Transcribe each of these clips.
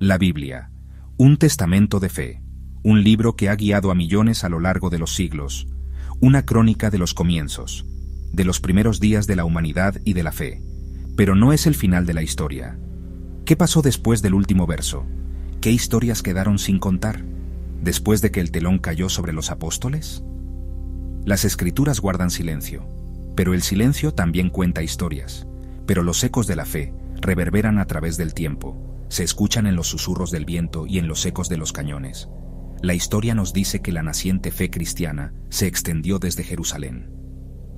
La Biblia, un testamento de fe, un libro que ha guiado a millones a lo largo de los siglos, una crónica de los comienzos, de los primeros días de la humanidad y de la fe. Pero no es el final de la historia. ¿Qué pasó después del último verso? ¿Qué historias quedaron sin contar? ¿Después de que el telón cayó sobre los apóstoles? Las Escrituras guardan silencio, pero el silencio también cuenta historias. Pero los ecos de la fe reverberan a través del tiempo, se escuchan en los susurros del viento y en los ecos de los cañones. La historia nos dice que la naciente fe cristiana se extendió desde Jerusalén.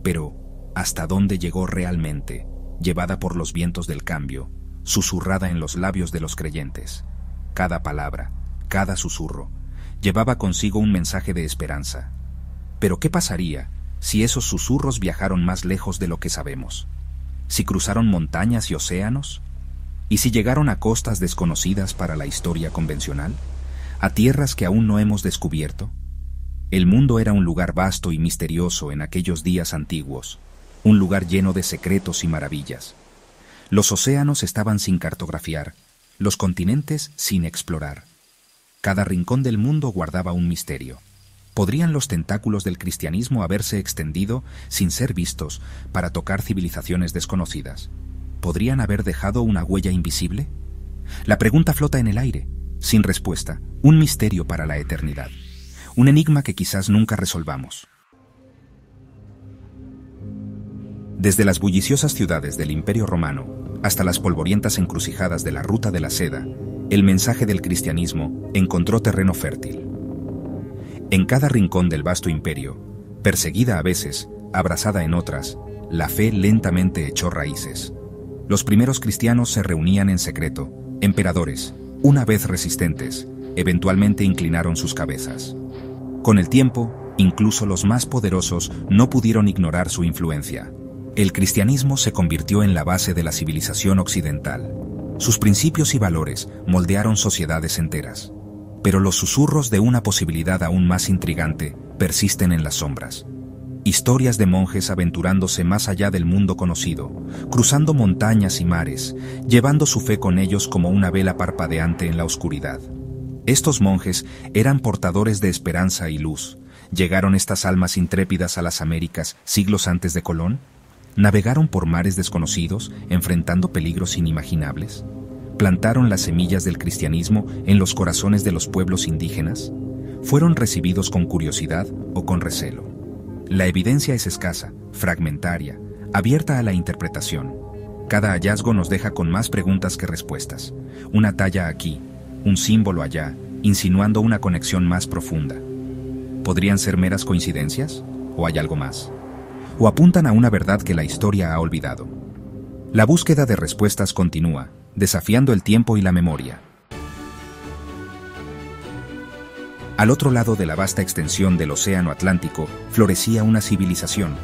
Pero, ¿hasta dónde llegó realmente, llevada por los vientos del cambio, susurrada en los labios de los creyentes? Cada palabra, cada susurro, llevaba consigo un mensaje de esperanza. Pero ¿qué pasaría si esos susurros viajaron más lejos de lo que sabemos? ¿Si cruzaron montañas y océanos? ¿Y si llegaron a costas desconocidas para la historia convencional? ¿A tierras que aún no hemos descubierto? El mundo era un lugar vasto y misterioso en aquellos días antiguos, un lugar lleno de secretos y maravillas. Los océanos estaban sin cartografiar, los continentes sin explorar. Cada rincón del mundo guardaba un misterio. ¿Podrían los tentáculos del cristianismo haberse extendido sin ser vistos para tocar civilizaciones desconocidas? ¿Podrían haber dejado una huella invisible? La pregunta flota en el aire, sin respuesta, un misterio para la eternidad, un enigma que quizás nunca resolvamos. Desde las bulliciosas ciudades del Imperio Romano hasta las polvorientas encrucijadas de la Ruta de la Seda, el mensaje del cristianismo encontró terreno fértil. En cada rincón del vasto imperio, perseguida a veces, abrazada en otras, la fe lentamente echó raíces. Los primeros cristianos se reunían en secreto. Emperadores, una vez resistentes, eventualmente inclinaron sus cabezas. Con el tiempo, incluso los más poderosos no pudieron ignorar su influencia. El cristianismo se convirtió en la base de la civilización occidental. Sus principios y valores moldearon sociedades enteras. Pero los susurros de una posibilidad aún más intrigante persisten en las sombras. Historias de monjes aventurándose más allá del mundo conocido, cruzando montañas y mares, llevando su fe con ellos como una vela parpadeante en la oscuridad. Estos monjes eran portadores de esperanza y luz. ¿Llegaron estas almas intrépidas a las Américas siglos antes de Colón? ¿Navegaron por mares desconocidos, enfrentando peligros inimaginables? ¿Plantaron las semillas del cristianismo en los corazones de los pueblos indígenas? ¿Fueron recibidos con curiosidad o con recelo? La evidencia es escasa, fragmentaria, abierta a la interpretación. Cada hallazgo nos deja con más preguntas que respuestas. Una talla aquí, un símbolo allá, insinuando una conexión más profunda. ¿Podrían ser meras coincidencias? ¿O hay algo más? ¿O apuntan a una verdad que la historia ha olvidado? La búsqueda de respuestas continúa, desafiando el tiempo y la memoria. Al otro lado de la vasta extensión del Océano Atlántico florecía una civilización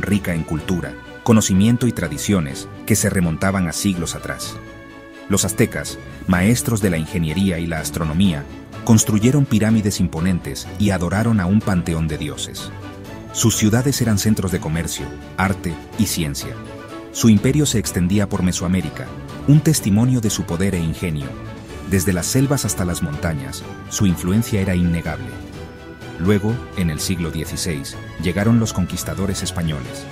rica en cultura, conocimiento y tradiciones que se remontaban a siglos atrás. Los aztecas, maestros de la ingeniería y la astronomía, construyeron pirámides imponentes y adoraron a un panteón de dioses. Sus ciudades eran centros de comercio, arte y ciencia. Su imperio se extendía por Mesoamérica, un testimonio de su poder e ingenio. Desde las selvas hasta las montañas, su influencia era innegable. Luego, en el siglo XVI, llegaron los conquistadores españoles.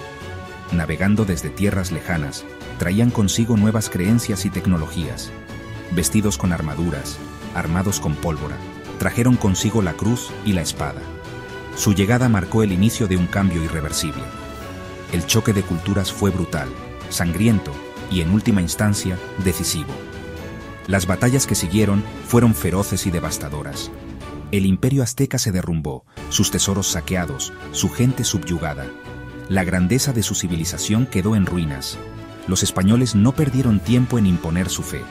Navegando desde tierras lejanas, traían consigo nuevas creencias y tecnologías. Vestidos con armaduras, armados con pólvora, trajeron consigo la cruz y la espada. Su llegada marcó el inicio de un cambio irreversible. El choque de culturas fue brutal, sangriento y, en última instancia, decisivo. Las batallas que siguieron fueron feroces y devastadoras. El imperio azteca se derrumbó, sus tesoros saqueados, su gente subyugada. La grandeza de su civilización quedó en ruinas. Los españoles no perdieron tiempo en imponer su fe.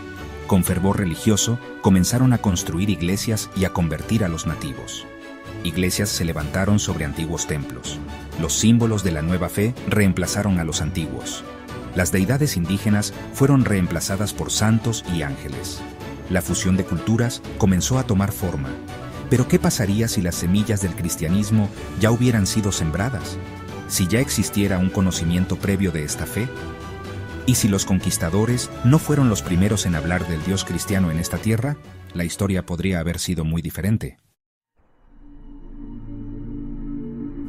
Con fervor religioso, comenzaron a construir iglesias y a convertir a los nativos. Iglesias se levantaron sobre antiguos templos. Los símbolos de la nueva fe reemplazaron a los antiguos. Las deidades indígenas fueron reemplazadas por santos y ángeles. La fusión de culturas comenzó a tomar forma. Pero ¿qué pasaría si las semillas del cristianismo ya hubieran sido sembradas? ¿Si ya existiera un conocimiento previo de esta fe? Y si los conquistadores no fueron los primeros en hablar del Dios cristiano en esta tierra, la historia podría haber sido muy diferente.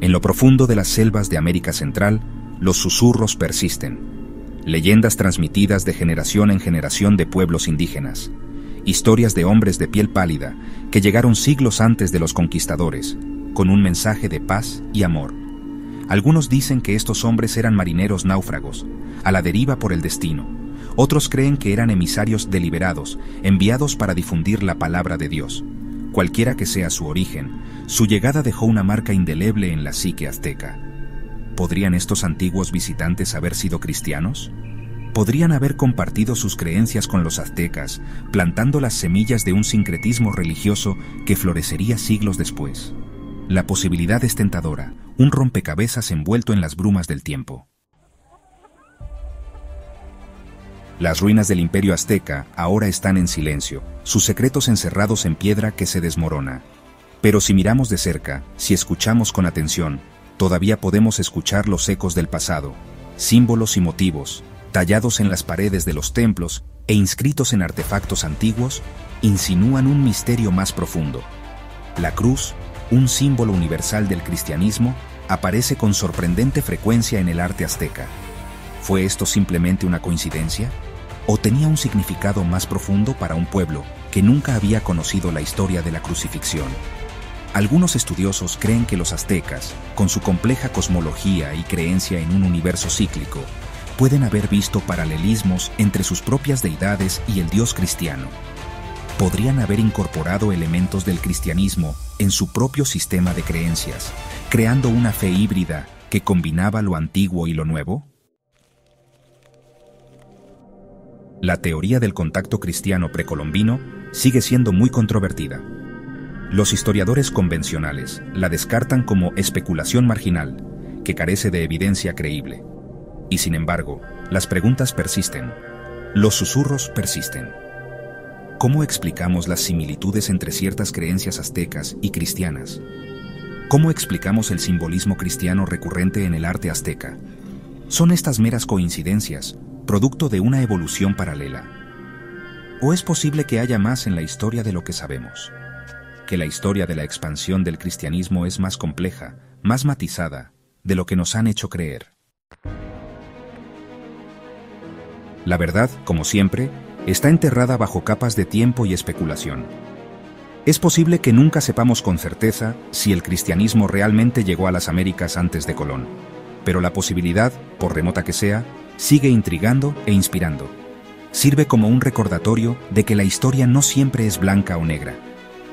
En lo profundo de las selvas de América Central, los susurros persisten. Leyendas transmitidas de generación en generación de pueblos indígenas. Historias de hombres de piel pálida que llegaron siglos antes de los conquistadores, con un mensaje de paz y amor. Algunos dicen que estos hombres eran marineros náufragos, a la deriva por el destino. Otros creen que eran emisarios deliberados, enviados para difundir la palabra de Dios. Cualquiera que sea su origen, su llegada dejó una marca indeleble en la psique azteca. ¿Podrían estos antiguos visitantes haber sido cristianos? ¿Podrían haber compartido sus creencias con los aztecas, plantando las semillas de un sincretismo religioso que florecería siglos después? La posibilidad es tentadora, un rompecabezas envuelto en las brumas del tiempo. Las ruinas del Imperio Azteca ahora están en silencio, sus secretos encerrados en piedra que se desmorona. Pero si miramos de cerca, si escuchamos con atención, todavía podemos escuchar los ecos del pasado, símbolos y motivos, tallados en las paredes de los templos e inscritos en artefactos antiguos, insinúan un misterio más profundo. La cruz, un símbolo universal del cristianismo, aparece con sorprendente frecuencia en el arte azteca. ¿Fue esto simplemente una coincidencia? ¿O tenía un significado más profundo para un pueblo que nunca había conocido la historia de la crucifixión? Algunos estudiosos creen que los aztecas, con su compleja cosmología y creencia en un universo cíclico, pueden haber visto paralelismos entre sus propias deidades y el Dios cristiano. Podrían haber incorporado elementos del cristianismo en su propio sistema de creencias, creando una fe híbrida que combinaba lo antiguo y lo nuevo. La teoría del contacto cristiano precolombino sigue siendo muy controvertida. Los historiadores convencionales la descartan como especulación marginal, que carece de evidencia creíble. Y sin embargo, las preguntas persisten. Los susurros persisten. ¿Cómo explicamos las similitudes entre ciertas creencias aztecas y cristianas? ¿Cómo explicamos el simbolismo cristiano recurrente en el arte azteca? ¿Son estas meras coincidencias, producto de una evolución paralela? ¿O es posible que haya más en la historia de lo que sabemos? Que la historia de la expansión del cristianismo es más compleja, más matizada, de lo que nos han hecho creer. La verdad, como siempre, está enterrada bajo capas de tiempo y especulación. Es posible que nunca sepamos con certeza si el cristianismo realmente llegó a las Américas antes de Colón, pero la posibilidad, por remota que sea, sigue intrigando e inspirando. Sirve como un recordatorio de que la historia no siempre es blanca o negra,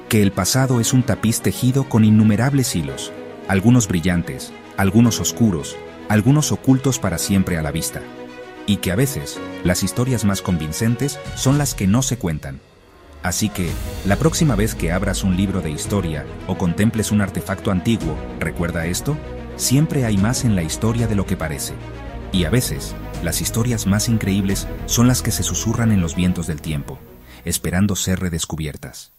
que el pasado es un tapiz tejido con innumerables hilos, algunos brillantes, algunos oscuros, algunos ocultos para siempre a la vista, y que a veces las historias más convincentes son las que no se cuentan. Así que, la próxima vez que abras un libro de historia o contemples un artefacto antiguo, recuerda esto: siempre hay más en la historia de lo que parece. Y a veces, las historias más increíbles son las que se susurran en los vientos del tiempo, esperando ser redescubiertas.